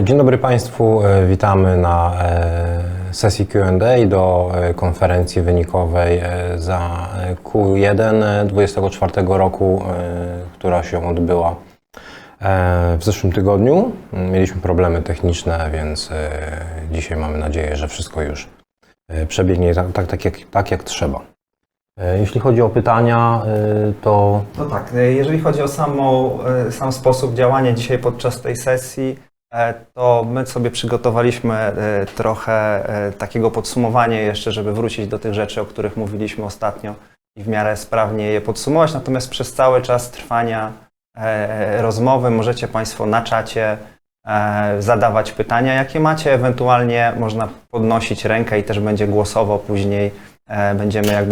Dzień dobry Państwu, witamy na sesji Q&A do konferencji wynikowej za Q1 2024 roku, która się odbyła w zeszłym tygodniu. Mieliśmy problemy techniczne, więc dzisiaj mamy nadzieję, że wszystko już przebiegnie tak jak trzeba. Jeśli chodzi o pytania, to... No tak, jeżeli chodzi o sam sposób działania dzisiaj podczas tej sesji, to my sobie przygotowaliśmy trochę takiego podsumowania jeszcze, żeby wrócić do tych rzeczy, o których mówiliśmy ostatnio i w miarę sprawnie je podsumować. Natomiast przez cały czas trwania rozmowy możecie Państwo na czacie zadawać pytania, jakie macie, ewentualnie można podnosić rękę i też będzie głosowo później. Będziemy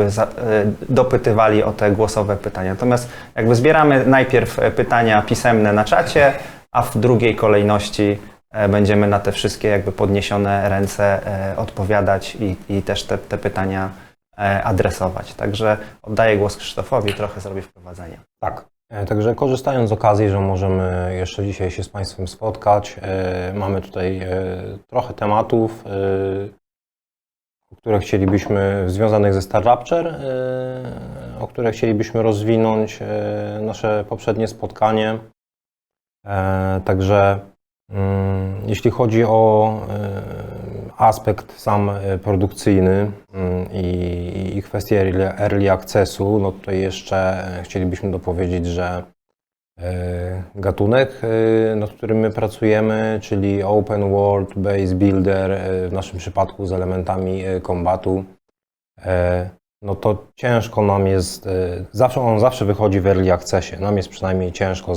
dopytywali o te głosowe pytania. Natomiast zbieramy najpierw pytania pisemne na czacie, a w drugiej kolejności będziemy na te wszystkie podniesione ręce odpowiadać i też te pytania adresować. Także oddaję głos Krzysztofowi, trochę zrobię wprowadzenie. Tak. Także korzystając z okazji, że możemy jeszcze dzisiaj się z Państwem spotkać, mamy tutaj trochę tematów, które chcielibyśmy, związanych ze StarRapture, o które chcielibyśmy rozwinąć nasze poprzednie spotkanie. Także jeśli chodzi o aspekt sam produkcyjny i kwestię early accessu, no to jeszcze chcielibyśmy dopowiedzieć, że gatunek, nad którym my pracujemy, czyli Open World Base Builder, w naszym przypadku z elementami kombatu, no to ciężko nam jest, on zawsze wychodzi w early accessie. Nam jest przynajmniej ciężko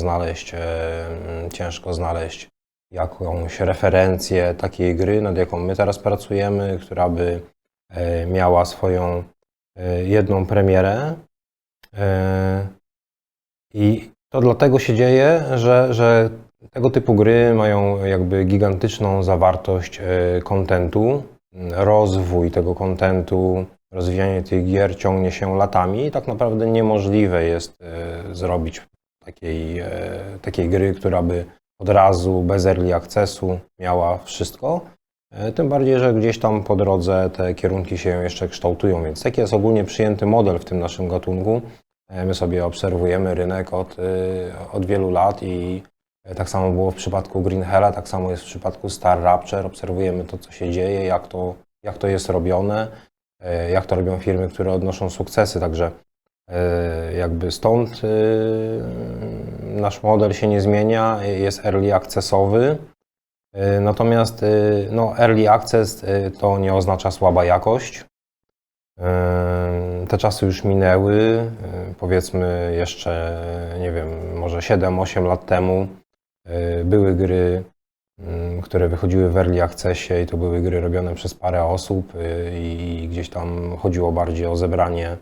znaleźć jakąś referencję takiej gry, nad jaką my teraz pracujemy, która by miała swoją jedną premierę. I to dlatego się dzieje, że tego typu gry mają gigantyczną zawartość kontentu. Rozwój tego kontentu, rozwijanie tych gier ciągnie się latami i tak naprawdę niemożliwe jest zrobić takiej gry, która by od razu, bez early accessu miała wszystko. Tym bardziej, że gdzieś tam po drodze te kierunki się jeszcze kształtują, więc taki jest ogólnie przyjęty model w tym naszym gatunku. My sobie obserwujemy rynek od wielu lat i tak samo było w przypadku Green Hella, tak samo jest w przypadku StarRapture. Obserwujemy to, co się dzieje, jak to jest robione, jak to robią firmy, które odnoszą sukcesy. Także stąd nasz model się nie zmienia, jest early accessowy. Natomiast early access to nie oznacza słaba jakość. Te czasy już minęły, powiedzmy jeszcze, nie wiem, może 7-8 lat temu były gry, które wychodziły w early accessie i to były gry robione przez parę osób i gdzieś tam chodziło bardziej o zebranie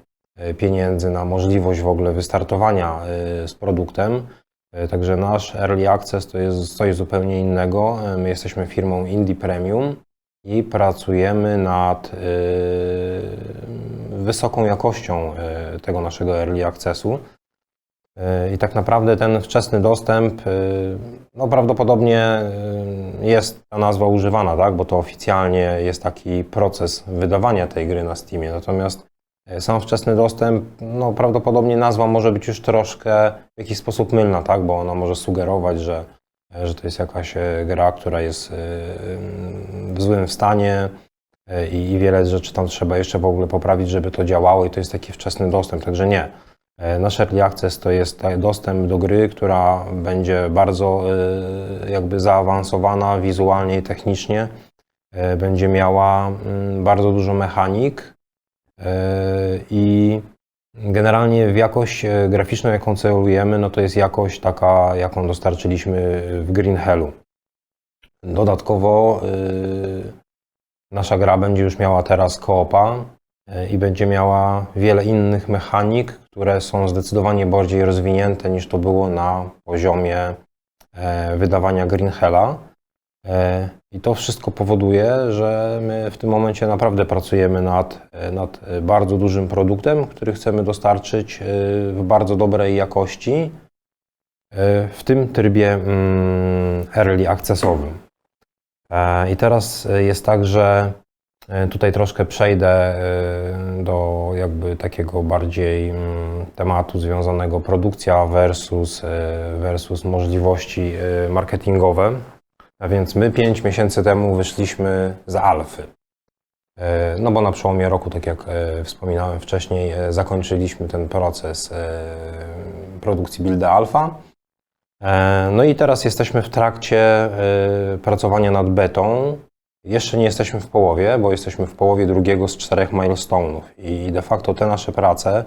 pieniędzy na możliwość w ogóle wystartowania z produktem. Także nasz early access to jest coś zupełnie innego. My jesteśmy firmą Indie Premium i pracujemy nad wysoką jakością tego naszego early accessu. I tak naprawdę ten wczesny dostęp, prawdopodobnie jest ta nazwa używana, tak? Bo to oficjalnie jest taki proces wydawania tej gry na Steamie. Natomiast sam wczesny dostęp, prawdopodobnie nazwa może być już troszkę w jakiś sposób mylna, tak? Bo ona może sugerować, że to jest jakaś gra, która jest w złym stanie i wiele rzeczy tam trzeba jeszcze w ogóle poprawić, żeby to działało i to jest taki wczesny dostęp, także nie. Nasz Early Access to jest dostęp do gry, która będzie bardzo zaawansowana wizualnie i technicznie, będzie miała bardzo dużo mechanik i generalnie w jakość graficzną, jaką celujemy, to jest jakość taka, jaką dostarczyliśmy w Green Hellu. Dodatkowo nasza gra będzie już miała teraz co-opa i będzie miała wiele innych mechanik, które są zdecydowanie bardziej rozwinięte niż to było na poziomie wydawania Green Hella. I to wszystko powoduje, że my w tym momencie naprawdę pracujemy nad bardzo dużym produktem, który chcemy dostarczyć w bardzo dobrej jakości. w tym trybie early accessowym. I teraz jest tak, że tutaj troszkę przejdę do jakby takiego bardziej tematu związanego produkcja versus możliwości marketingowe. A więc my 5 miesięcy temu wyszliśmy z alfy. No bo na przełomie roku, tak jak wspominałem wcześniej, zakończyliśmy ten proces produkcji Builda Alpha. No i teraz jesteśmy w trakcie pracowania nad betą. Jeszcze nie jesteśmy w połowie, bo jesteśmy w połowie drugiego z 4 milestone'ów i de facto te nasze prace,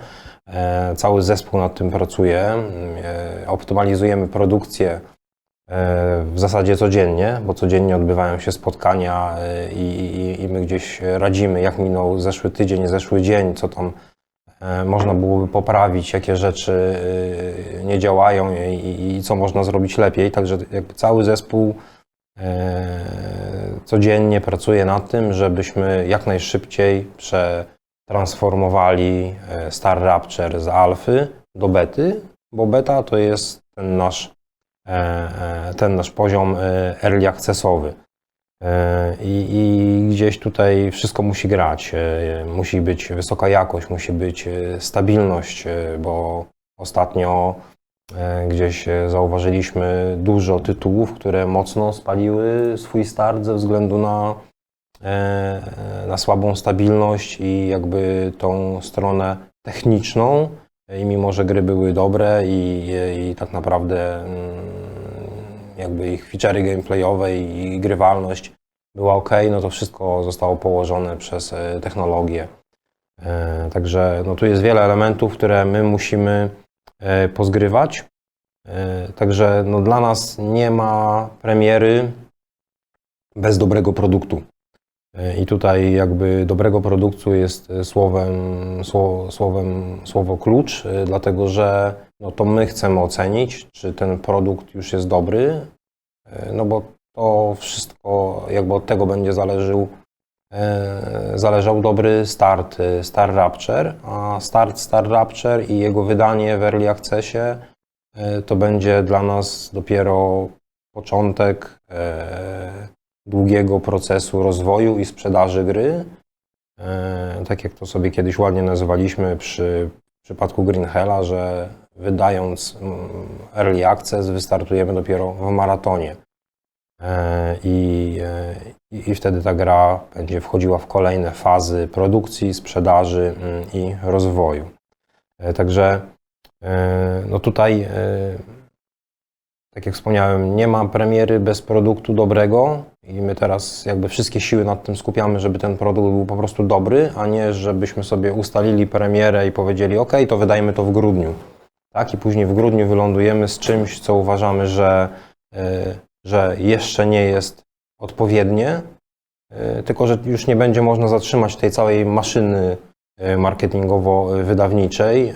cały zespół nad tym pracuje, optymalizujemy produkcję w zasadzie codziennie, bo codziennie odbywają się spotkania i my gdzieś radzimy, jak minął zeszły tydzień, zeszły dzień, co tam można byłoby poprawić, jakie rzeczy nie działają i co można zrobić lepiej. Także jakby cały zespół codziennie pracuje nad tym, żebyśmy jak najszybciej przetransformowali Star Rapture z alfy do bety, bo beta to jest ten nasz poziom early accessowy. I gdzieś tutaj wszystko musi grać. Musi być wysoka jakość, musi być stabilność, bo ostatnio gdzieś zauważyliśmy dużo tytułów, które mocno spaliły swój start ze względu na słabą stabilność i jakby tą stronę techniczną. I mimo, że gry były dobre i tak naprawdę jakby ich feature'y gameplayowe i grywalność była ok, no to wszystko zostało położone przez technologię. Także no tu jest wiele elementów, które my musimy pozgrywać. Także no dla nas nie ma premiery bez dobrego produktu. I tutaj jakby dobrego produktu jest słowo klucz, dlatego że no to my chcemy ocenić, czy ten produkt już jest dobry, no bo to wszystko jakby od tego będzie zależał dobry start Star Rapture, a start Star Rapture i jego wydanie w Early Accessie to będzie dla nas dopiero początek długiego procesu rozwoju i sprzedaży gry. Tak jak to sobie kiedyś ładnie nazywaliśmy w przypadku Green Hella, że wydając Early Access wystartujemy dopiero w maratonie. I wtedy ta gra będzie wchodziła w kolejne fazy produkcji, sprzedaży i rozwoju. Także no tutaj, tak jak wspomniałem, nie ma premiery bez produktu dobrego i my teraz jakby wszystkie siły nad tym skupiamy, żeby ten produkt był po prostu dobry, a nie żebyśmy sobie ustalili premierę i powiedzieli ok, to wydajmy to w grudniu. Tak? I później w grudniu wylądujemy z czymś, co uważamy, że jeszcze nie jest odpowiednie, tylko że już nie będzie można zatrzymać tej całej maszyny marketingowo-wydawniczej,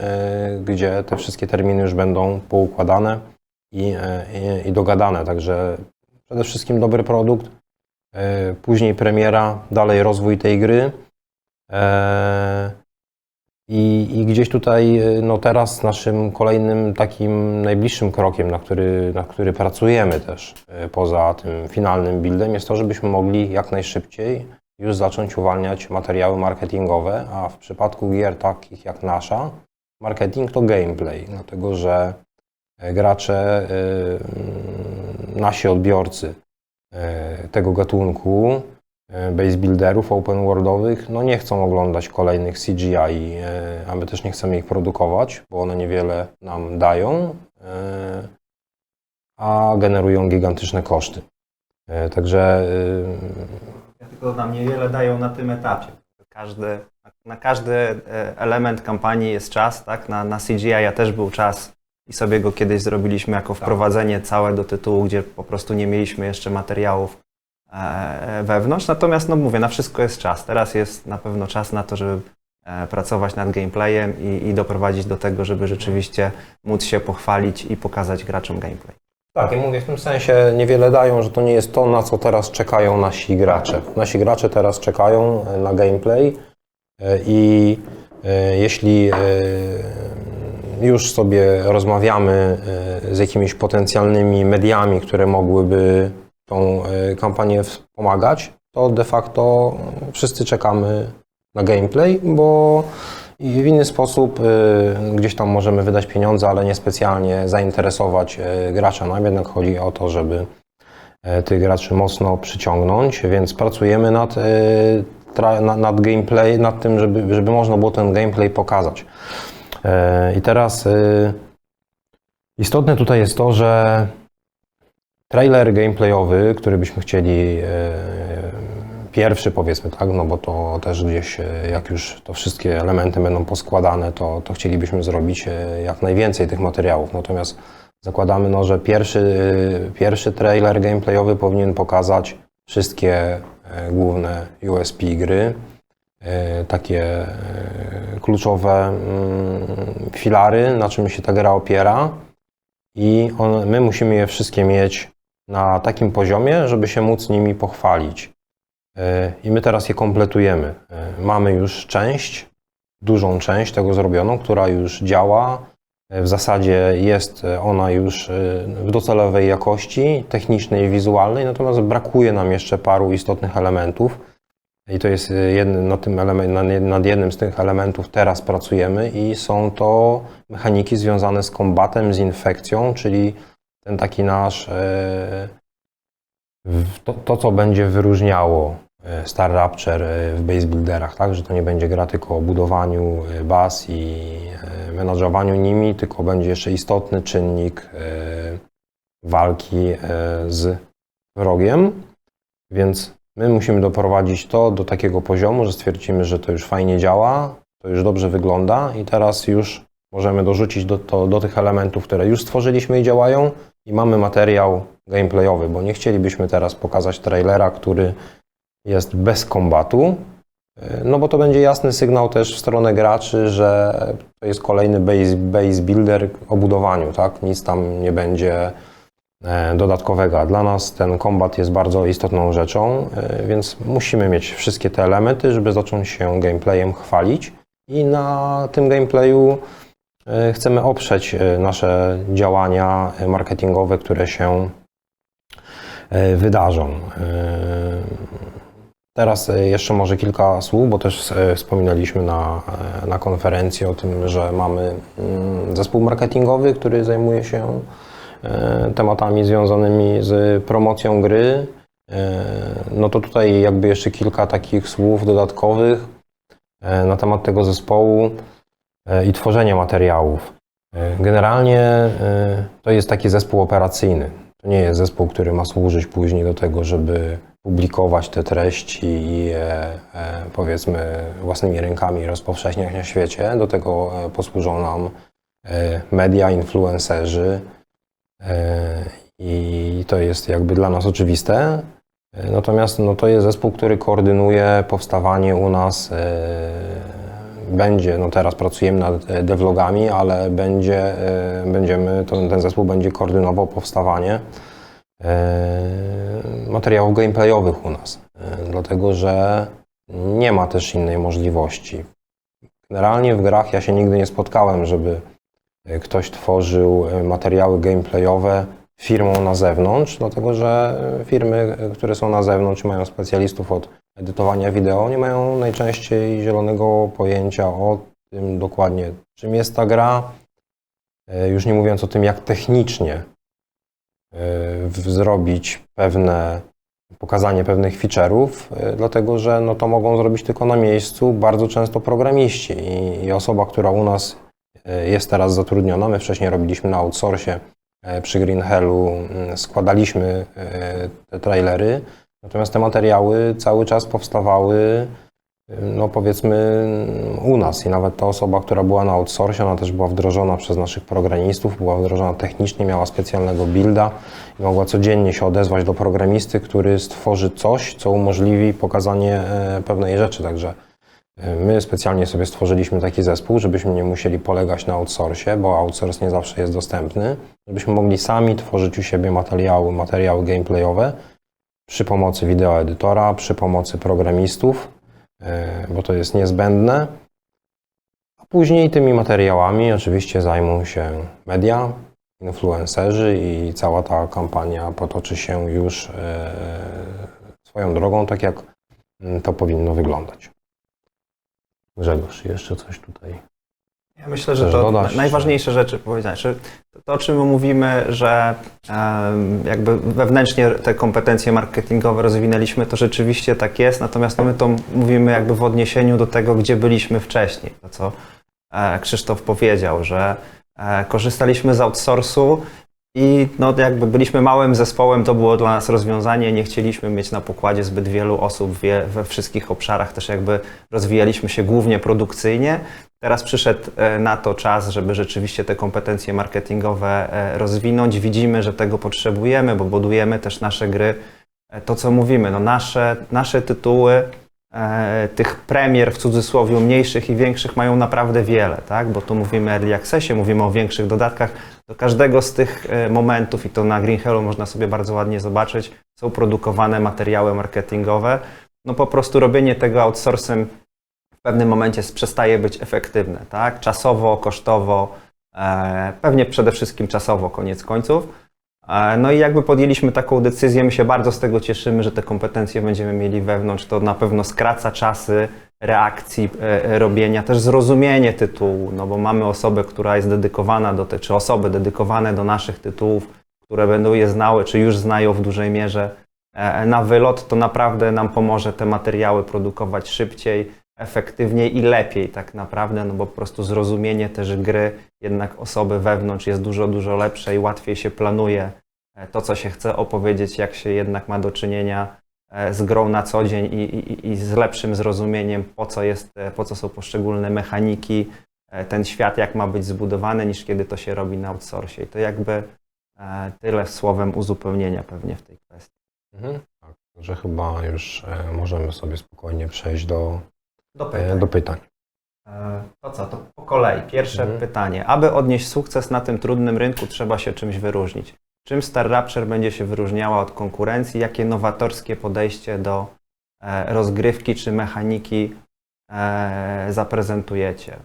gdzie te wszystkie terminy już będą poukładane i dogadane. Także przede wszystkim dobry produkt, później premiera, dalej rozwój tej gry. I gdzieś tutaj, no teraz naszym kolejnym takim najbliższym krokiem, na który pracujemy też poza tym finalnym buildem, jest to, żebyśmy mogli jak najszybciej już zacząć uwalniać materiały marketingowe, a w przypadku gier takich jak nasza, marketing to gameplay, dlatego że gracze, nasi odbiorcy tego gatunku, base builderów open worldowych, no nie chcą oglądać kolejnych CGI, a my też nie chcemy ich produkować, bo one niewiele nam dają, a generują gigantyczne koszty. Także Tylko nam niewiele dają na tym etapie. Na każdy element kampanii jest czas, tak? Na CGI też był czas i sobie go kiedyś zrobiliśmy jako wprowadzenie całe do tytułu, gdzie po prostu nie mieliśmy jeszcze materiałów wewnątrz. Natomiast no mówię, na wszystko jest czas. Teraz jest na pewno czas na to, żeby pracować nad gameplayem i doprowadzić do tego, żeby rzeczywiście móc się pochwalić i pokazać graczom gameplay. tak, ja mówię w tym sensie niewiele dają, że to nie jest to, na co teraz czekają nasi gracze. Nasi gracze teraz czekają na gameplay i jeśli już sobie rozmawiamy z jakimiś potencjalnymi mediami, które mogłyby tą kampanię wspomagać, to de facto wszyscy czekamy na gameplay, bo w inny sposób gdzieś tam możemy wydać pieniądze, ale niespecjalnie zainteresować gracza. Nam jednak chodzi o to, żeby tych graczy mocno przyciągnąć, więc pracujemy nad gameplay, nad tym, żeby można było ten gameplay pokazać. I teraz istotne tutaj jest to, że trailer gameplayowy, który byśmy chcieli pierwszy, powiedzmy tak, no bo to też gdzieś, jak już to wszystkie elementy będą poskładane, to chcielibyśmy zrobić jak najwięcej tych materiałów. Natomiast zakładamy, no, że pierwszy trailer gameplayowy powinien pokazać wszystkie główne USP gry, takie kluczowe filary, na czym się ta gra opiera, i my musimy je wszystkie mieć na takim poziomie, żeby się móc nimi pochwalić. I my teraz je kompletujemy. Mamy już dużą część tego zrobioną, która już działa. W zasadzie jest ona już w docelowej jakości technicznej i wizualnej, natomiast brakuje nam jeszcze paru istotnych elementów. I to jest nad jednym z tych elementów teraz pracujemy i są to mechaniki związane z kombatem, z infekcją, czyli ten taki nasz, to co będzie wyróżniało Star Rapture w base builderach, tak? Że to nie będzie gra tylko o budowaniu baz i menadżowaniu nimi, tylko będzie jeszcze istotny czynnik walki z wrogiem, więc my musimy doprowadzić to do takiego poziomu, że stwierdzimy, że to już fajnie działa, to już dobrze wygląda i teraz już możemy dorzucić do tych elementów, które już stworzyliśmy i działają, i mamy materiał gameplayowy, bo nie chcielibyśmy teraz pokazać trailera, który jest bez kombatu, no bo to będzie jasny sygnał też w stronę graczy, że to jest kolejny base builder o budowaniu, tak? Nic tam nie będzie dodatkowego. A dla nas ten kombat jest bardzo istotną rzeczą, więc musimy mieć wszystkie te elementy, żeby zacząć się gameplayem chwalić, i na tym gameplayu chcemy oprzeć nasze działania marketingowe, które się wydarzą. Teraz jeszcze może kilka słów, bo też wspominaliśmy na konferencji o tym, że mamy zespół marketingowy, który zajmuje się tematami związanymi z promocją gry. No to tutaj jakby jeszcze kilka takich słów dodatkowych na temat tego zespołu i tworzenia materiałów. Generalnie to jest taki zespół operacyjny. To nie jest zespół, który ma służyć później do tego, żeby publikować te treści i je, powiedzmy, własnymi rękami rozpowszechniać na świecie. Do tego posłużą nam media, influencerzy, i to jest jakby dla nas oczywiste. Natomiast no, to jest zespół, który koordynuje powstawanie u nas. No teraz pracujemy nad devlogami, ale ten zespół będzie koordynował powstawanie materiałów gameplayowych u nas, dlatego że nie ma też innej możliwości. Generalnie w grach ja się nigdy nie spotkałem, żeby ktoś tworzył materiały gameplayowe firmą na zewnątrz, dlatego że firmy, które są na zewnątrz, mają specjalistów od edytowania wideo, nie mają najczęściej zielonego pojęcia o tym dokładnie, czym jest ta gra, już nie mówiąc o tym, jak technicznie zrobić pokazanie pewnych feature'ów, dlatego że no to mogą zrobić tylko na miejscu bardzo często programiści i osoba, która u nas jest teraz zatrudniona, my wcześniej robiliśmy na outsourcie przy Green Hellu, składaliśmy te trailery, natomiast te materiały cały czas powstawały, no powiedzmy, u nas, i nawet ta osoba, która była na outsourcie, ona też była wdrożona przez naszych programistów, była wdrożona technicznie, miała specjalnego builda i mogła codziennie się odezwać do programisty, który stworzy coś, co umożliwi pokazanie pewnej rzeczy. Także my specjalnie sobie stworzyliśmy taki zespół, żebyśmy nie musieli polegać na outsourcie, bo outsource nie zawsze jest dostępny, żebyśmy mogli sami tworzyć u siebie materiały gameplayowe przy pomocy wideoedytora, przy pomocy programistów, bo to jest niezbędne. Później tymi materiałami oczywiście zajmą się media, influencerzy i cała ta kampania potoczy się już swoją drogą, tak jak to powinno wyglądać. Grzegorz, jeszcze coś tutaj. Ja myślę, że Chcesz to dodać, najważniejsze rzeczy powiedziałeś, że to, o czym my mówimy, że jakby wewnętrznie te kompetencje marketingowe rozwinęliśmy, to rzeczywiście tak jest, natomiast my to mówimy jakby w odniesieniu do tego, gdzie byliśmy wcześniej. To, co Krzysztof powiedział, że korzystaliśmy z outsource'u i no, jakby byliśmy małym zespołem, to było dla nas rozwiązanie, nie chcieliśmy mieć na pokładzie zbyt wielu osób we wszystkich obszarach, też jakby rozwijaliśmy się głównie produkcyjnie. Teraz przyszedł na to czas, żeby rzeczywiście te kompetencje marketingowe rozwinąć. Widzimy, że tego potrzebujemy, bo budujemy też nasze gry. To, co mówimy, no nasze tytuły, tych premier w cudzysłowie mniejszych i większych mają naprawdę wiele, tak? Bo tu mówimy o Early Accessie, mówimy o większych dodatkach. Do każdego z tych momentów, i to na Green Hello można sobie bardzo ładnie zobaczyć, są produkowane materiały marketingowe. No po prostu robienie tego outsourcem w pewnym momencie przestaje być efektywne, tak? Czasowo, kosztowo, pewnie przede wszystkim czasowo, koniec końców. No i jakby podjęliśmy taką decyzję, my się bardzo z tego cieszymy, że te kompetencje będziemy mieli wewnątrz, to na pewno skraca czasy reakcji, robienia, też zrozumienie tytułu, no bo mamy osobę, która jest dedykowana czy osoby dedykowane do naszych tytułów, które będą je znały, czy już znają w dużej mierze na wylot, to naprawdę nam pomoże te materiały produkować szybciej, efektywniej i lepiej tak naprawdę, no bo po prostu zrozumienie też gry jednak osoby wewnątrz jest dużo, dużo lepsze i łatwiej się planuje to, co się chce opowiedzieć, jak się jednak ma do czynienia z grą na co dzień i z lepszym zrozumieniem, po co są poszczególne mechaniki, ten świat jak ma być zbudowany, niż kiedy to się robi na outsourcie. I to jakby tyle słowem uzupełnienia pewnie w tej kwestii. Tak, że chyba już możemy sobie spokojnie przejść do pytań. do pytań. To co, to po kolei. Pierwsze pytanie. Aby odnieść sukces na tym trudnym rynku, trzeba się czymś wyróżnić. Czym Star Rapture będzie się wyróżniała od konkurencji? Jakie nowatorskie podejście do rozgrywki czy mechaniki zaprezentujecie?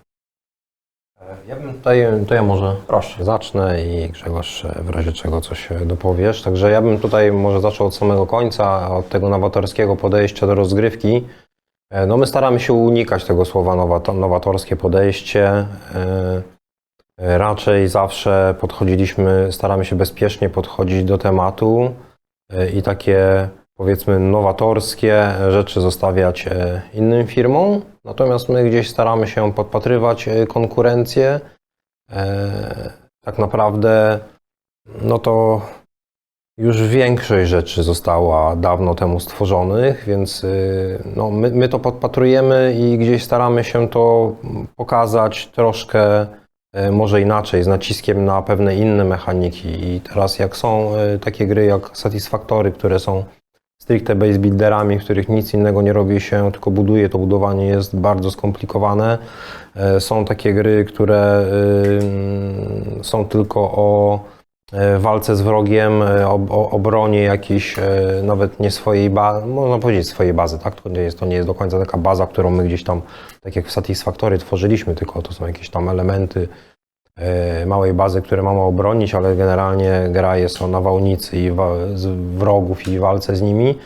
Ja bym to ja może zacznę i Grzegorz w razie czego coś dopowiesz. Także ja bym tutaj może zaczął od samego końca, od tego nowatorskiego podejścia do rozgrywki. No my staramy się unikać tego słowa nowatorskie podejście. Raczej zawsze staramy się bezpiecznie podchodzić do tematu i takie powiedzmy nowatorskie rzeczy zostawiać innym firmom. Natomiast my gdzieś staramy się podpatrywać konkurencję. Tak naprawdę no to już większość rzeczy została dawno temu stworzonych, więc no, my to podpatrujemy i gdzieś staramy się to pokazać troszkę może inaczej, z naciskiem na pewne inne mechaniki. I teraz jak są takie gry jak Satisfactory, które są stricte base builderami, w których nic innego nie robi się, tylko buduje, to budowanie jest bardzo skomplikowane. Są takie gry, które są tylko o walce z wrogiem, obronie jakiejś, nawet nie swojej bazy, można powiedzieć swojej bazy, tak? To nie jest do końca taka baza, którą my gdzieś tam, tak jak w Satisfactory tworzyliśmy, tylko to są jakieś tam elementy małej bazy, które mamy obronić, ale generalnie gra jest o nawałnicy i wrogów i walce z nimi.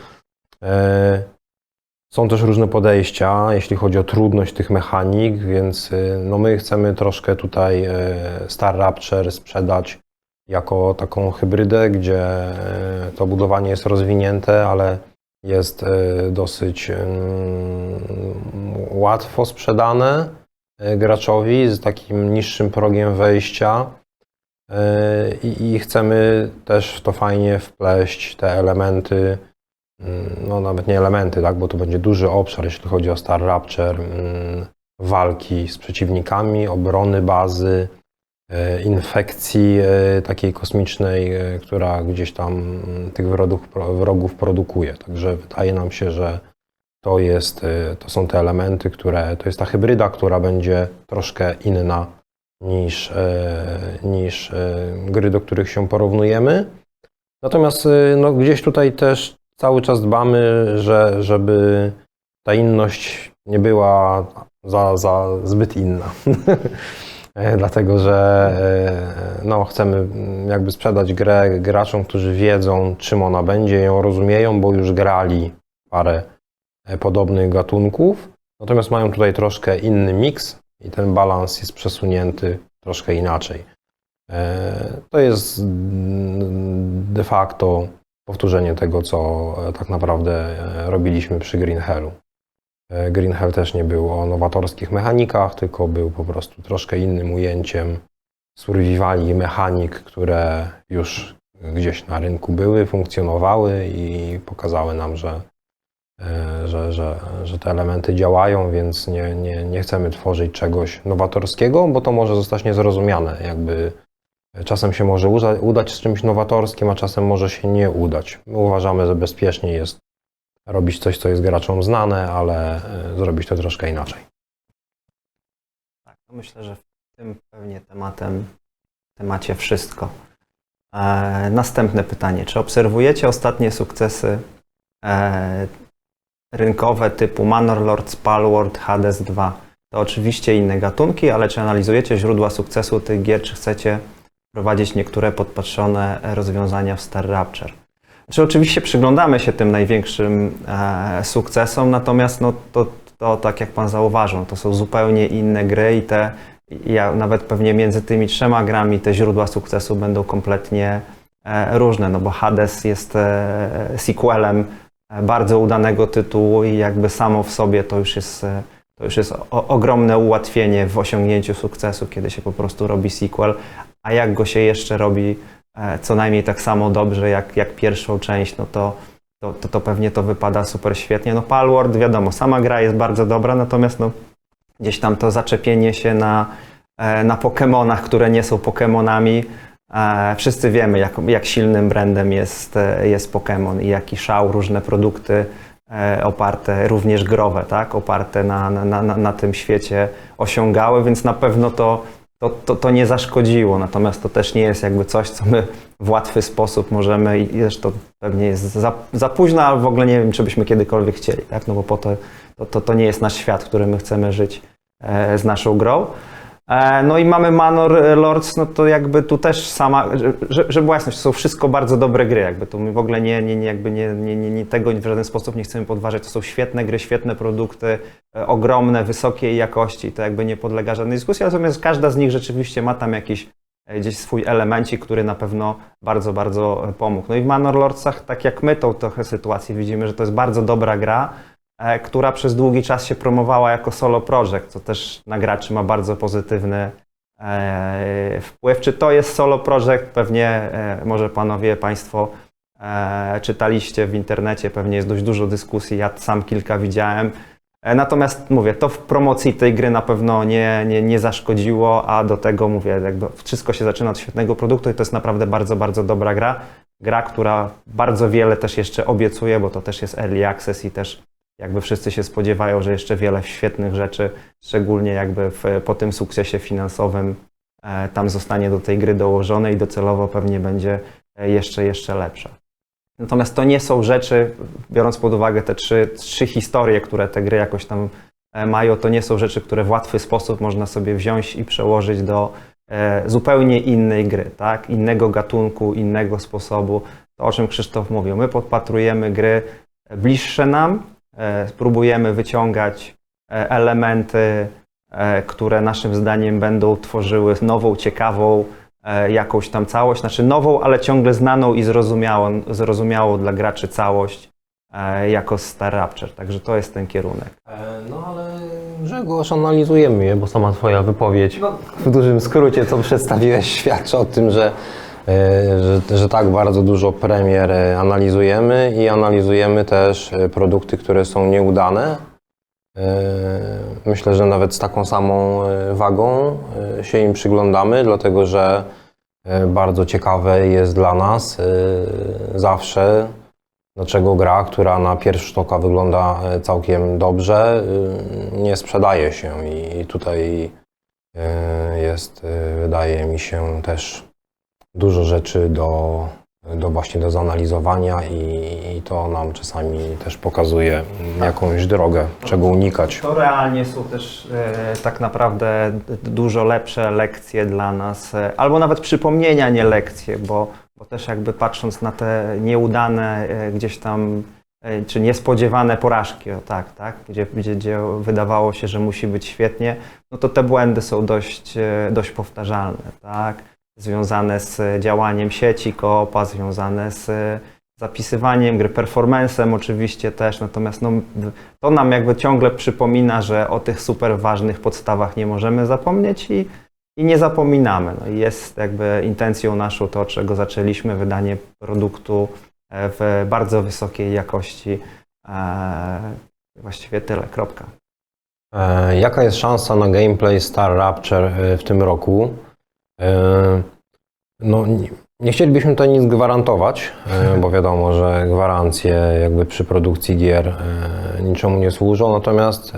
Są też różne podejścia, jeśli chodzi o trudność tych mechanik, więc no my chcemy troszkę tutaj Star Rapture sprzedać jako taką hybrydę, gdzie to budowanie jest rozwinięte, ale jest dosyć łatwo sprzedane graczowi z takim niższym progiem wejścia i chcemy też w to fajnie wpleść te elementy, no nawet nie elementy, tak, bo to będzie duży obszar, jeśli chodzi o Star Rapture, walki z przeciwnikami, obrony bazy, infekcji takiej kosmicznej, która gdzieś tam tych wrogów produkuje. Także wydaje nam się, że to są te elementy, to jest ta hybryda, która będzie troszkę inna niż gry, do których się porównujemy. Natomiast no, gdzieś tutaj też cały czas dbamy, żeby ta inność nie była za zbyt inna. Dlatego, że no, chcemy jakby sprzedać grę graczom, którzy wiedzą, czym ona będzie, ją rozumieją, bo już grali parę podobnych gatunków. Natomiast mają tutaj troszkę inny miks i ten balans jest przesunięty troszkę inaczej. To jest de facto powtórzenie tego, co tak naprawdę robiliśmy przy Green Hellu. Green Hell też nie był o nowatorskich mechanikach, tylko był po prostu troszkę innym ujęciem survivali mechanik, które już gdzieś na rynku były, funkcjonowały i pokazały nam, że te elementy działają, więc nie chcemy tworzyć czegoś nowatorskiego, bo to może zostać niezrozumiane. Jakby czasem się może udać z czymś nowatorskim, a czasem może się nie udać. My uważamy, że bezpiecznie jest robić coś, co jest graczom znane, ale zrobić to troszkę inaczej. Tak, to myślę, że w tym pewnie temacie wszystko. Następne pytanie. Czy obserwujecie ostatnie sukcesy rynkowe typu Manor Lords, Palworld, Hades 2? To oczywiście inne gatunki, ale czy analizujecie źródła sukcesu tych gier, czy chcecie prowadzić niektóre podpatrzone rozwiązania w Star Rapture? Czy oczywiście przyglądamy się tym największym sukcesom, natomiast no, to tak jak Pan zauważył, to są zupełnie inne gry i nawet pewnie między tymi trzema grami te źródła sukcesu będą kompletnie różne, no bo Hades jest sequelem bardzo udanego tytułu i jakby samo w sobie to już jest ogromne ułatwienie w osiągnięciu sukcesu, kiedy się po prostu robi sequel, a jak go się jeszcze robi co najmniej tak samo dobrze jak pierwszą część, no to pewnie to wypada super świetnie. No Palworld, wiadomo, sama gra jest bardzo dobra, natomiast no, gdzieś tam to zaczepienie się na Pokemonach, które nie są Pokemonami. Wszyscy wiemy, jak silnym brandem jest Pokemon i jaki szał różne produkty oparte, również growe, tak, oparte na tym świecie osiągały, więc na pewno to nie zaszkodziło, natomiast to też nie jest jakby coś, co my w łatwy sposób możemy i zresztą pewnie jest za późno, ale w ogóle nie wiem, czy byśmy kiedykolwiek chcieli, tak? No bo po to nie jest nasz świat, w którym my chcemy żyć z naszą grą. No i mamy Manor Lords, no to jakby tu też sama, żeby była jasność, to są wszystko bardzo dobre gry, jakby tu my w ogóle nie tego w żaden sposób nie chcemy podważać, to są świetne gry, świetne produkty, ogromne, wysokiej jakości, to jakby nie podlega żadnej dyskusji, natomiast każda z nich rzeczywiście ma tam jakiś gdzieś swój elemencik, który na pewno bardzo, bardzo pomógł. No i w Manor Lordsach, tak jak my tą trochę sytuację widzimy, że to jest bardzo dobra gra, która przez długi czas się promowała jako solo project, co też na graczy ma bardzo pozytywny wpływ. Czy to jest solo project? Pewnie może panowie, państwo czytaliście w internecie, pewnie jest dość dużo dyskusji, ja sam kilka widziałem. Natomiast mówię, to w promocji tej gry na pewno nie zaszkodziło, a do tego mówię, jakby wszystko się zaczyna od świetnego produktu i to jest naprawdę bardzo, bardzo dobra gra. Gra, która bardzo wiele też jeszcze obiecuje, bo to też jest early access i też jakby wszyscy się spodziewają, że jeszcze wiele świetnych rzeczy, szczególnie jakby po tym sukcesie finansowym tam zostanie do tej gry dołożone i docelowo pewnie będzie jeszcze lepsza. Natomiast to nie są rzeczy, biorąc pod uwagę te trzy historie, które te gry jakoś tam mają, to nie są rzeczy, które w łatwy sposób można sobie wziąć i przełożyć do zupełnie innej gry, tak? Innego gatunku, innego sposobu. To, o czym Krzysztof mówił. My podpatrujemy gry bliższe nam, spróbujemy wyciągać elementy, które naszym zdaniem będą tworzyły nową, ciekawą jakąś tam całość, znaczy nową, ale ciągle znaną i zrozumiałą dla graczy całość jako Star Rapture. Także to jest ten kierunek. No ale Grzegorz, analizujemy je, bo sama twoja wypowiedź w dużym skrócie, co przedstawiłeś, świadczy o tym, że tak bardzo dużo premier analizujemy i analizujemy też produkty, które są nieudane. Myślę, że nawet z taką samą wagą się im przyglądamy, dlatego że bardzo ciekawe jest dla nas zawsze, dlaczego gra, która na pierwszy rzut oka wygląda całkiem dobrze, nie sprzedaje się i tutaj jest, wydaje mi się, też dużo rzeczy właśnie do zanalizowania i to nam czasami też pokazuje jakąś drogę, czego unikać. To realnie są też tak naprawdę dużo lepsze lekcje dla nas, albo nawet przypomnienia, nie lekcje, bo też jakby patrząc na te nieudane gdzieś tam, czy niespodziewane porażki, o tak, gdzie wydawało się, że musi być świetnie, no to te błędy są dość powtarzalne, tak? Związane z działaniem sieci Coopa, związane z zapisywaniem gry, performance'em oczywiście też, natomiast no, to nam jakby ciągle przypomina, że o tych super ważnych podstawach nie możemy zapomnieć i nie zapominamy. No i jest jakby intencją naszą to, od czego zaczęliśmy, wydanie produktu w bardzo wysokiej jakości. Właściwie tyle, kropka. Jaka jest szansa na gameplay Star Rapture w tym roku? No, nie chcielibyśmy tutaj nic gwarantować, bo wiadomo, że gwarancje jakby przy produkcji gier niczemu nie służą, natomiast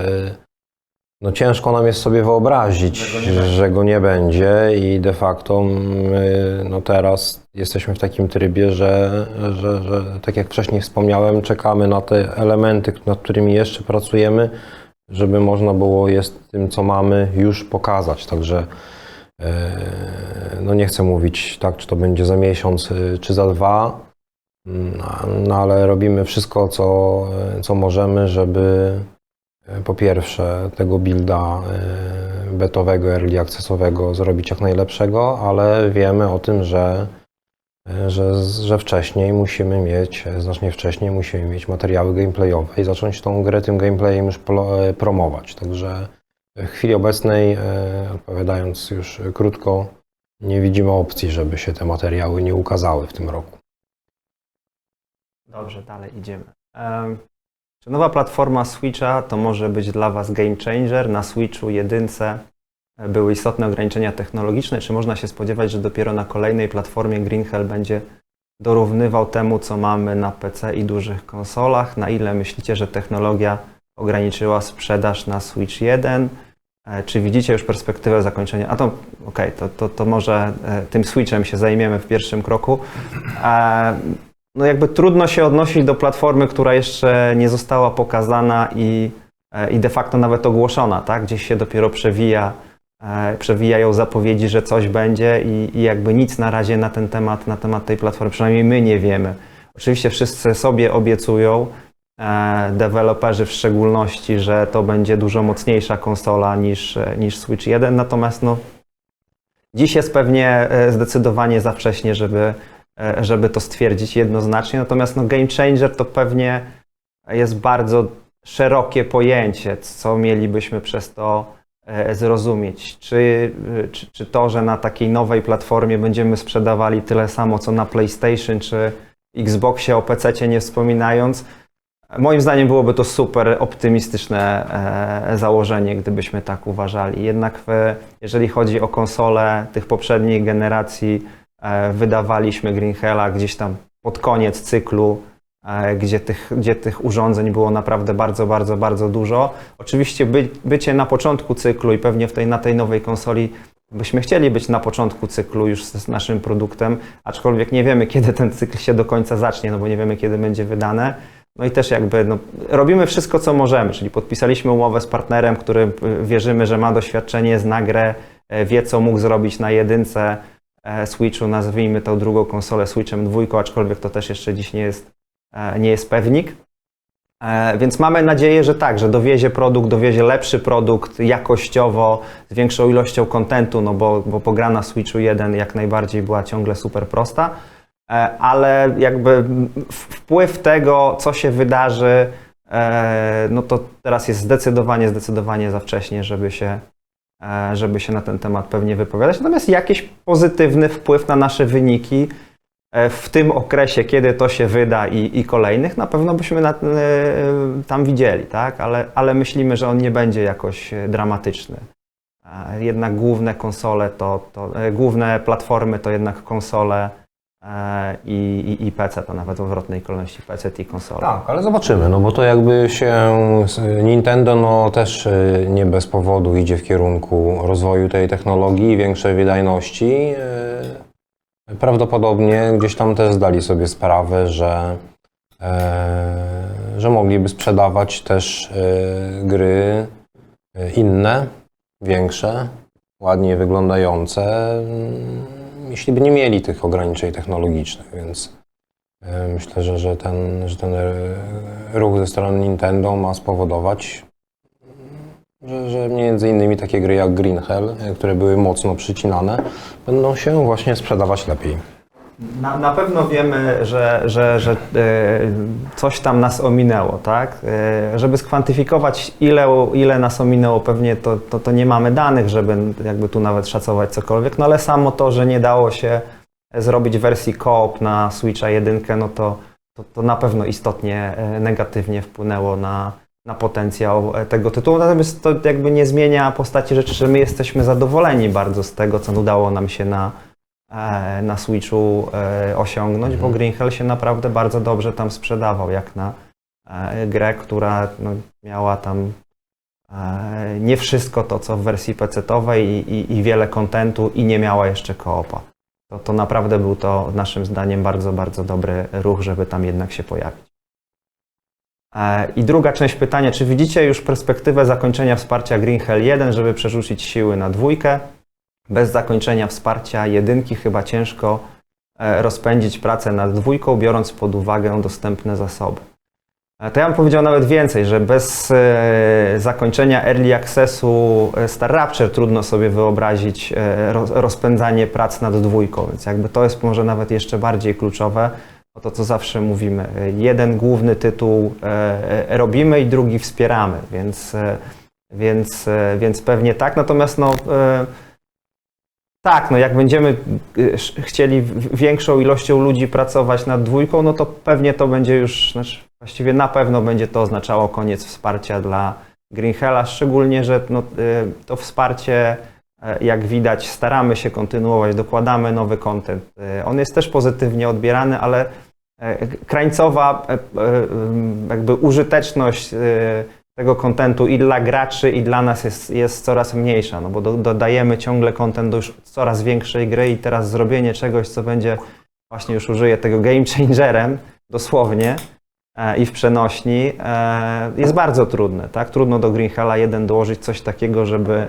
no ciężko nam jest sobie wyobrazić, że go nie będzie i de facto my, no teraz jesteśmy w takim trybie, że tak jak wcześniej wspomniałem, czekamy na te elementy, nad którymi jeszcze pracujemy, żeby można było je z tym, co mamy, już pokazać. Także no nie chcę mówić tak, czy to będzie za miesiąc, czy za 2, no ale robimy wszystko, co możemy, żeby po pierwsze tego builda betowego, early accessowego zrobić jak najlepszego, ale wiemy o tym, że wcześniej musimy mieć, znacznie wcześniej musimy mieć materiały gameplayowe i zacząć tą grę tym gameplayem już promować. Także w chwili obecnej, odpowiadając już krótko, nie widzimy opcji, żeby się te materiały nie ukazały w tym roku. Dobrze, dalej idziemy. Czy nowa platforma Switcha to może być dla Was game changer? Na Switchu 1 były istotne ograniczenia technologiczne. Czy można się spodziewać, że dopiero na kolejnej platformie Green Hell będzie dorównywał temu, co mamy na PC i dużych konsolach? Na ile myślicie, że technologia ograniczyła sprzedaż na Switch 1? Czy widzicie już perspektywę zakończenia? A to okej, to może tym Switchem się zajmiemy w pierwszym kroku. No jakby trudno się odnosić do platformy, która jeszcze nie została pokazana i de facto nawet ogłoszona, tak? Gdzieś się dopiero przewijają zapowiedzi, że coś będzie i jakby nic na razie na temat tej platformy, przynajmniej my nie wiemy. Oczywiście wszyscy sobie obiecują, deweloperzy w szczególności, że to będzie dużo mocniejsza konsola niż Switch 1, natomiast no, dziś jest pewnie zdecydowanie za wcześnie, żeby to stwierdzić jednoznacznie, natomiast no, game changer to pewnie jest bardzo szerokie pojęcie, co mielibyśmy przez to zrozumieć. Czy to, że na takiej nowej platformie będziemy sprzedawali tyle samo, co na PlayStation czy Xboxie, o PC-cie nie wspominając, moim zdaniem byłoby to super optymistyczne założenie, gdybyśmy tak uważali. Jednak jeżeli chodzi o konsole tych poprzednich generacji, wydawaliśmy Green Hella gdzieś tam pod koniec cyklu, gdzie tych urządzeń było naprawdę bardzo dużo. Oczywiście bycie na początku cyklu i pewnie na tej nowej konsoli byśmy chcieli być na początku cyklu już z naszym produktem, aczkolwiek nie wiemy, kiedy ten cykl się do końca zacznie, no bo nie wiemy, kiedy będzie wydane. No i też jakby robimy wszystko, co możemy, czyli podpisaliśmy umowę z partnerem, który wierzymy, że ma doświadczenie, zna grę, wie, co mógł zrobić na 1 Switchu, nazwijmy tą drugą konsolę Switchem 2, aczkolwiek to też jeszcze dziś nie jest pewnik. Więc mamy nadzieję, że tak, że dowiezie lepszy produkt jakościowo, z większą ilością kontentu, no bo pogra na Switchu 1 jak najbardziej była ciągle super prosta, ale jakby wpływ tego, co się wydarzy, no to teraz jest zdecydowanie za wcześnie, żeby się na ten temat pewnie wypowiadać. Natomiast jakiś pozytywny wpływ na nasze wyniki w tym okresie, kiedy to się wyda i kolejnych, na pewno byśmy tam widzieli, tak? Ale myślimy, że on nie będzie jakoś dramatyczny. Jednak główne platformy to jednak konsole i PC, to nawet w odwrotnej kolejności PC i konsole. Tak, ale zobaczymy, no bo to jakby się Nintendo no też nie bez powodu idzie w kierunku rozwoju tej technologii, większej wydajności. Prawdopodobnie gdzieś tam też zdali sobie sprawę, że mogliby sprzedawać też gry inne, większe, ładnie wyglądające, jeśli by nie mieli tych ograniczeń technologicznych, więc myślę, że ten ruch ze strony Nintendo ma spowodować, że między innymi takie gry jak Green Hell, które były mocno przycinane, będą się właśnie sprzedawać lepiej. Na pewno wiemy, że coś tam nas ominęło, tak? Żeby skwantyfikować, ile nas ominęło, pewnie to nie mamy danych, żeby jakby tu nawet szacować cokolwiek, no ale samo to, że nie dało się zrobić wersji co-op na Switcha 1, no to na pewno istotnie negatywnie wpłynęło na potencjał tego tytułu, natomiast to jakby nie zmienia postaci rzeczy, że my jesteśmy zadowoleni bardzo z tego, co udało nam się na Switchu osiągnąć, bo Green Hell się naprawdę bardzo dobrze tam sprzedawał, jak na grę, która no, miała tam nie wszystko to, co w wersji PC-towej i wiele kontentu i nie miała jeszcze co-opa. To naprawdę był to naszym zdaniem bardzo, bardzo dobry ruch, żeby tam jednak się pojawić. I druga część pytania, czy widzicie już perspektywę zakończenia wsparcia Green Hell 1, żeby przerzucić siły na 2? Bez zakończenia wsparcia 1 chyba ciężko rozpędzić pracę nad 2, biorąc pod uwagę dostępne zasoby. To ja bym powiedział nawet więcej, że bez zakończenia Early Accessu Star Rapture trudno sobie wyobrazić rozpędzanie prac nad 2, więc jakby to jest może nawet jeszcze bardziej kluczowe. O to, co zawsze mówimy. Jeden główny tytuł robimy i drugi wspieramy, więc pewnie tak. Natomiast no, tak, no jak będziemy chcieli większą ilością ludzi pracować nad 2, no to pewnie to będzie już, znaczy właściwie na pewno będzie to oznaczało koniec wsparcia dla Green Hella, szczególnie, że no, to wsparcie, jak widać, staramy się kontynuować, dokładamy nowy content. On jest też pozytywnie odbierany, ale krańcowa jakby użyteczność tego kontentu i dla graczy, i dla nas jest coraz mniejsza, no bo dodajemy ciągle content do już coraz większej gry i teraz zrobienie czegoś, co będzie, właśnie już użyję tego game changerem, dosłownie, i w przenośni, jest bardzo trudne, tak? Trudno do Green Hella 1 dołożyć coś takiego, żeby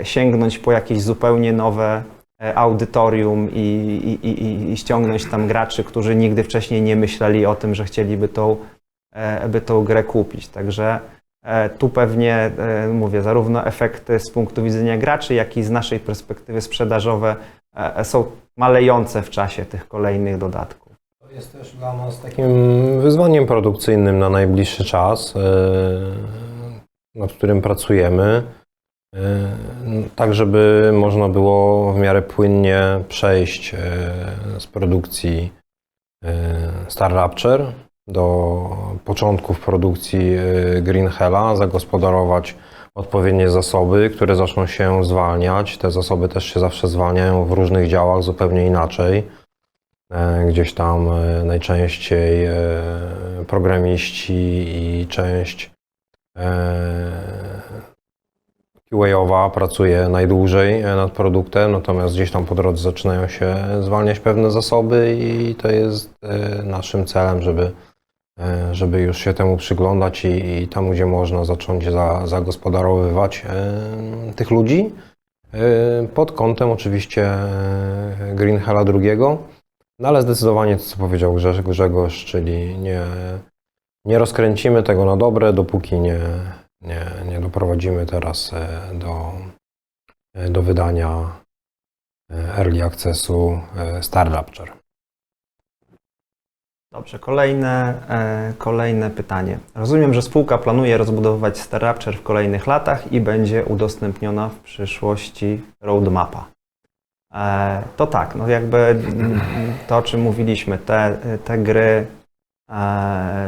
sięgnąć po jakieś zupełnie nowe audytorium i ściągnąć tam graczy, którzy nigdy wcześniej nie myśleli o tym, że chcieliby tą grę kupić. Także tu pewnie, mówię, zarówno efekty z punktu widzenia graczy, jak i z naszej perspektywy sprzedażowe są malejące w czasie tych kolejnych dodatków. To jest też dla nas takim wyzwaniem produkcyjnym na najbliższy czas, nad którym pracujemy, tak żeby można było w miarę płynnie przejść z produkcji Star Rapture do początków produkcji Green Hella, zagospodarować odpowiednie zasoby, które zaczną się zwalniać. Te zasoby też się zawsze zwalniają w różnych działach zupełnie inaczej. Gdzieś tam najczęściej programiści i część QA-owa pracuje najdłużej nad produktem, natomiast gdzieś tam po drodze zaczynają się zwalniać pewne zasoby i to jest naszym celem, żeby już się temu przyglądać i tam, gdzie można, zacząć zagospodarowywać tych ludzi pod kątem oczywiście Green Hella II, no ale zdecydowanie to, co powiedział Grzegorz, czyli nie rozkręcimy tego na dobre, dopóki nie doprowadzimy teraz do wydania Early Accessu Star Rapture. Dobrze, kolejne pytanie. Rozumiem, że spółka planuje rozbudowywać Star Rapture w kolejnych latach i będzie udostępniona w przyszłości roadmapa. To tak, no jakby to, o czym mówiliśmy, te gry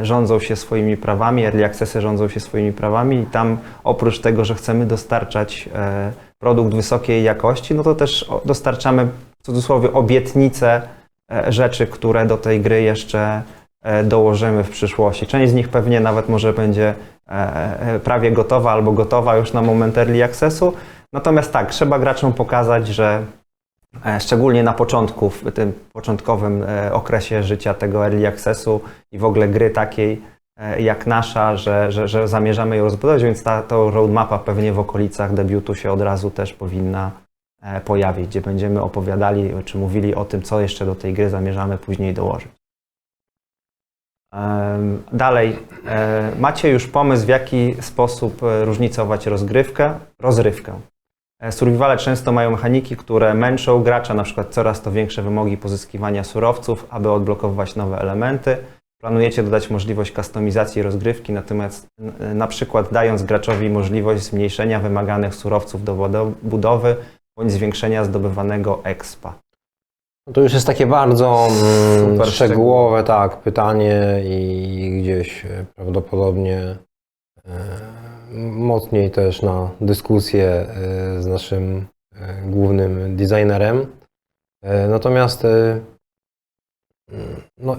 rządzą się swoimi prawami, Early Accessy rządzą się swoimi prawami i tam oprócz tego, że chcemy dostarczać produkt wysokiej jakości, no to też dostarczamy w cudzysłowie obietnice rzeczy, które do tej gry jeszcze dołożymy w przyszłości. Część z nich pewnie nawet może będzie prawie gotowa albo gotowa już na moment Early Accessu. Natomiast tak, trzeba graczom pokazać, że szczególnie na początku, w tym początkowym okresie życia tego early accessu i w ogóle gry takiej jak nasza, że zamierzamy ją rozbudować, więc ta roadmapa pewnie w okolicach debiutu się od razu też powinna pojawić, gdzie będziemy opowiadali czy mówili o tym, co jeszcze do tej gry zamierzamy później dołożyć. Dalej, macie już pomysł, w jaki sposób różnicować rozrywkę. Survivale często mają mechaniki, które męczą gracza, na przykład coraz to większe wymogi pozyskiwania surowców, aby odblokowywać nowe elementy. Planujecie dodać możliwość kustomizacji rozgrywki, natomiast na przykład dając graczowi możliwość zmniejszenia wymaganych surowców do budowy bądź zwiększenia zdobywanego expa. No to już jest takie bardzo Super szczegółowe tak, pytanie i gdzieś prawdopodobnie mocniej też na dyskusję z naszym głównym designerem. Natomiast no,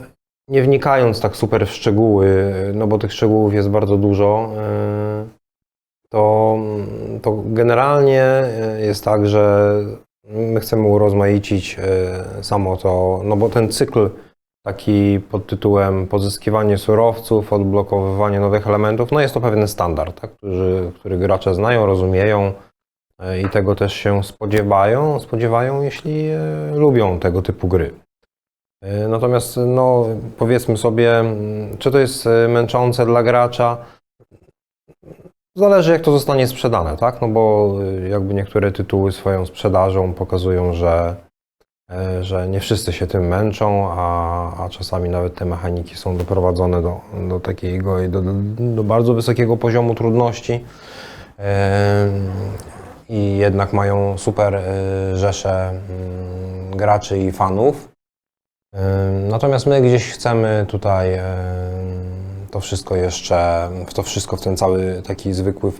nie wnikając tak super w szczegóły, no bo tych szczegółów jest bardzo dużo, to generalnie jest tak, że my chcemy urozmaicić samo to, no bo ten cykl taki pod tytułem pozyskiwanie surowców, odblokowywanie nowych elementów, no jest to pewien standard, tak, który gracze znają, rozumieją i tego też się spodziewają, jeśli lubią tego typu gry. Natomiast no, powiedzmy sobie, czy to jest męczące dla gracza, zależy jak to zostanie sprzedane, tak? No bo jakby niektóre tytuły swoją sprzedażą pokazują, że nie wszyscy się tym męczą, a czasami nawet te mechaniki są doprowadzone do takiego i do bardzo wysokiego poziomu trudności i jednak mają super rzesze graczy i fanów. Natomiast my gdzieś chcemy tutaj to wszystko w ten cały taki zwykły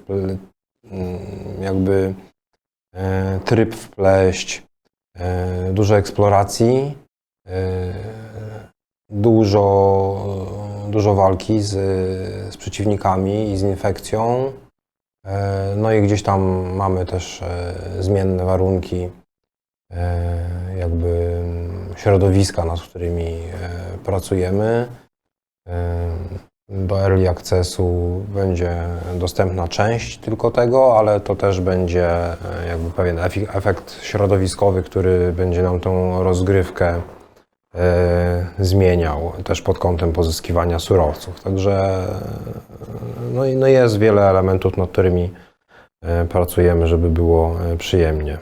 jakby tryb wpleść, dużo eksploracji, dużo walki z przeciwnikami i z infekcją. No i gdzieś tam mamy też zmienne warunki jakby środowiska, nad którymi pracujemy. Do Early Accessu będzie dostępna część tylko tego, ale to też będzie jakby pewien efekt środowiskowy, który będzie nam tą rozgrywkę zmieniał też pod kątem pozyskiwania surowców. Także no jest wiele elementów, nad którymi pracujemy, żeby było przyjemnie.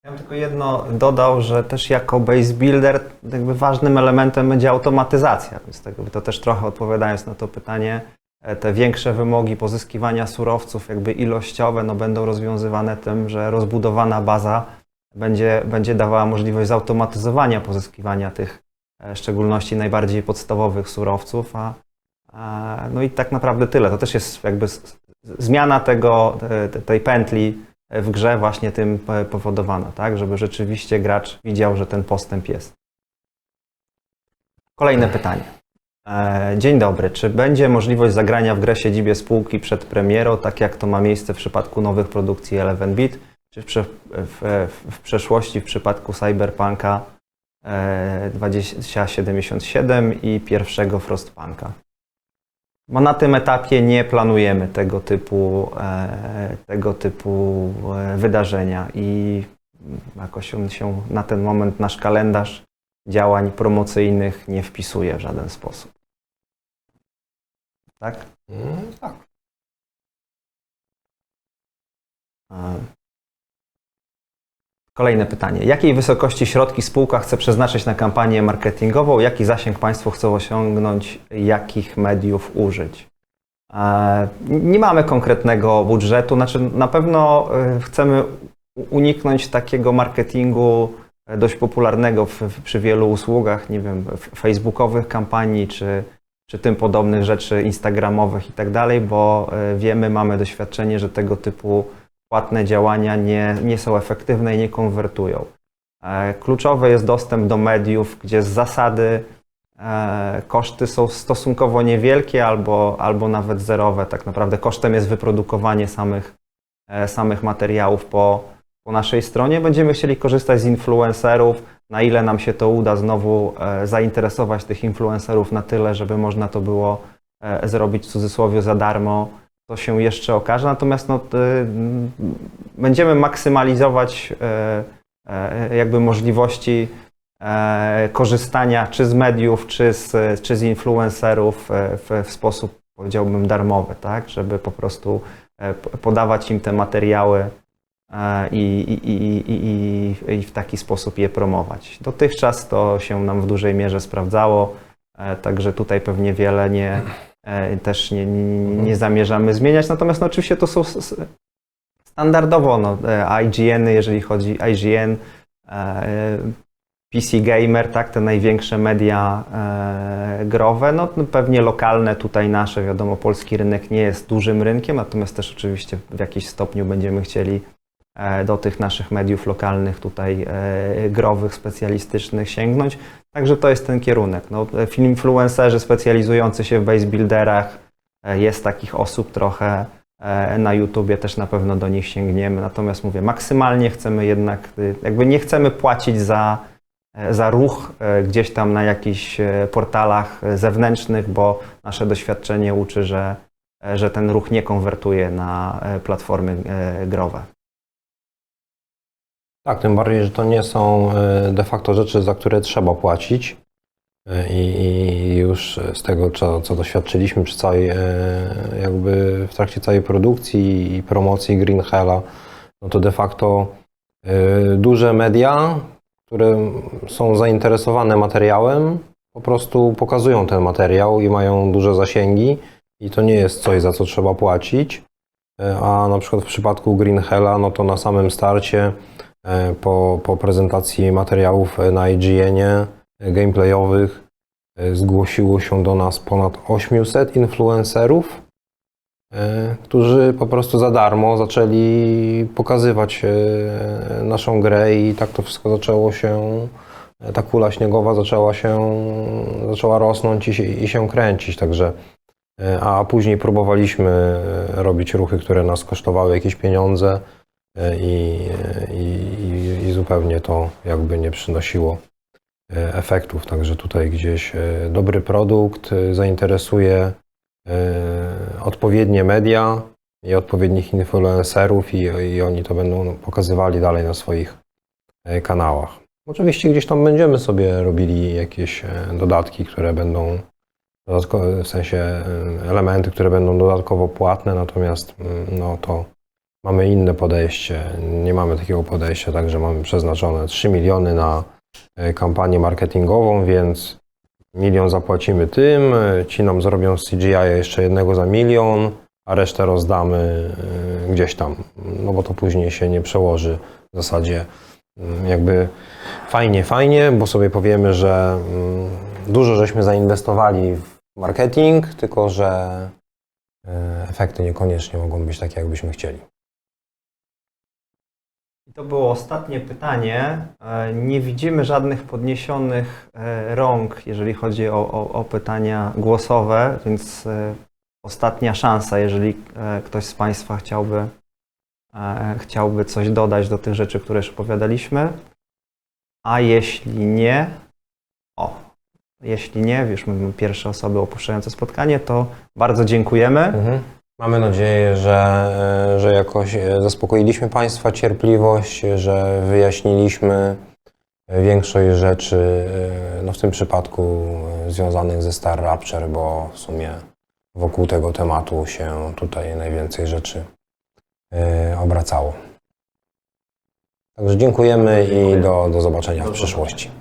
Ja bym tylko jedno dodał, że też jako base builder jakby ważnym elementem będzie automatyzacja, więc to też trochę odpowiadając na to pytanie, te większe wymogi pozyskiwania surowców jakby ilościowe no, będą rozwiązywane tym, że rozbudowana baza będzie dawała możliwość zautomatyzowania pozyskiwania tych w szczególności najbardziej podstawowych surowców, no i tak naprawdę tyle. To też jest jakby zmiana tej pętli w grze właśnie tym powodowana, tak? Żeby rzeczywiście gracz widział, że ten postęp jest. Kolejne pytanie. Dzień dobry. Czy będzie możliwość zagrania w grę w siedzibie spółki przed premierą, tak jak to ma miejsce w przypadku nowych produkcji 11-bit, czy w przeszłości w przypadku Cyberpunka 2077 i pierwszego Frostpunka? Bo na tym etapie nie planujemy tego typu wydarzenia i jakoś on się na ten moment nasz kalendarz działań promocyjnych nie wpisuje w żaden sposób. Tak? Tak. Kolejne pytanie. Jakiej wysokości środki spółka chce przeznaczyć na kampanię marketingową? Jaki zasięg Państwo chcą osiągnąć? Jakich mediów użyć? Nie mamy konkretnego budżetu. Znaczy, na pewno chcemy uniknąć takiego marketingu dość popularnego przy wielu usługach, nie wiem, facebookowych kampanii czy tym podobnych rzeczy, instagramowych i tak dalej, bo wiemy, mamy doświadczenie, że tego typu płatne działania nie są efektywne i nie konwertują. Kluczowy jest dostęp do mediów, gdzie z zasady koszty są stosunkowo niewielkie albo nawet zerowe. Tak naprawdę kosztem jest wyprodukowanie samych materiałów po po naszej stronie. Będziemy chcieli korzystać z influencerów, na ile nam się to uda znowu zainteresować tych influencerów na tyle, żeby można to było zrobić w cudzysłowie za darmo, to się jeszcze okaże. Natomiast no, będziemy maksymalizować jakby możliwości korzystania czy z mediów, czy z influencerów w sposób, powiedziałbym, darmowy, tak? Żeby po prostu podawać im te materiały i w taki sposób je promować. Dotychczas to się nam w dużej mierze sprawdzało, także tutaj pewnie wiele też nie zamierzamy zmieniać. Natomiast no, oczywiście to są standardowo no, IGN-y, jeżeli chodzi IGN, PC Gamer, tak, te największe media growe, no pewnie lokalne tutaj nasze, wiadomo, polski rynek nie jest dużym rynkiem, natomiast też oczywiście w jakimś stopniu będziemy chcieli do tych naszych mediów lokalnych tutaj growych, specjalistycznych sięgnąć. Także to jest ten kierunek. No, influencerzy specjalizujący się w base builderach, jest takich osób trochę na YouTubie, też na pewno do nich sięgniemy. Natomiast mówię, maksymalnie chcemy jednak, jakby nie chcemy płacić za ruch gdzieś tam na jakichś portalach zewnętrznych, bo nasze doświadczenie uczy, że ten ruch nie konwertuje na platformy growe. Tak, tym bardziej, że to nie są de facto rzeczy, za które trzeba płacić. I już z tego, co doświadczyliśmy przy całej, jakby w trakcie całej produkcji i promocji Green Hella, no to de facto duże media, które są zainteresowane materiałem, po prostu pokazują ten materiał i mają duże zasięgi i to nie jest coś, za co trzeba płacić. A na przykład w przypadku Green Hella, no to na samym starcie po prezentacji materiałów na IGN-ie gameplayowych zgłosiło się do nas ponad 800 influencerów, którzy po prostu za darmo zaczęli pokazywać naszą grę i tak to wszystko zaczęło się, ta kula śniegowa zaczęła rosnąć i się kręcić, także a później próbowaliśmy robić ruchy, które nas kosztowały jakieś pieniądze i zupełnie to jakby nie przynosiło efektów. Także tutaj gdzieś dobry produkt zainteresuje odpowiednie media i odpowiednich influencerów i oni to będą pokazywali dalej na swoich kanałach. Oczywiście gdzieś tam będziemy sobie robili jakieś dodatki, które będą w sensie elementy, które będą dodatkowo płatne, natomiast no to mamy inne podejście. Nie mamy takiego podejścia, tak, że mamy przeznaczone 3 miliony na kampanię marketingową, więc 1 milion zapłacimy tym, ci nam zrobią z CGI jeszcze jednego za 1 milion, a resztę rozdamy gdzieś tam, no bo to później się nie przełoży w zasadzie jakby fajnie, bo sobie powiemy, że dużo żeśmy zainwestowali w marketing, tylko że efekty niekoniecznie mogą być takie, jakbyśmy chcieli. I to było ostatnie pytanie. Nie widzimy żadnych podniesionych rąk, jeżeli chodzi o pytania głosowe, więc ostatnia szansa, jeżeli ktoś z Państwa chciałby coś dodać do tych rzeczy, które już opowiadaliśmy. A jeśli nie, już mamy pierwsze osoby opuszczające spotkanie, to bardzo dziękujemy. Mamy nadzieję, że jakoś zaspokoiliśmy Państwa cierpliwość, że wyjaśniliśmy większość rzeczy, no w tym przypadku związanych ze Star Rapture, bo w sumie wokół tego tematu się tutaj najwięcej rzeczy obracało. Także dziękujemy i do zobaczenia w przyszłości.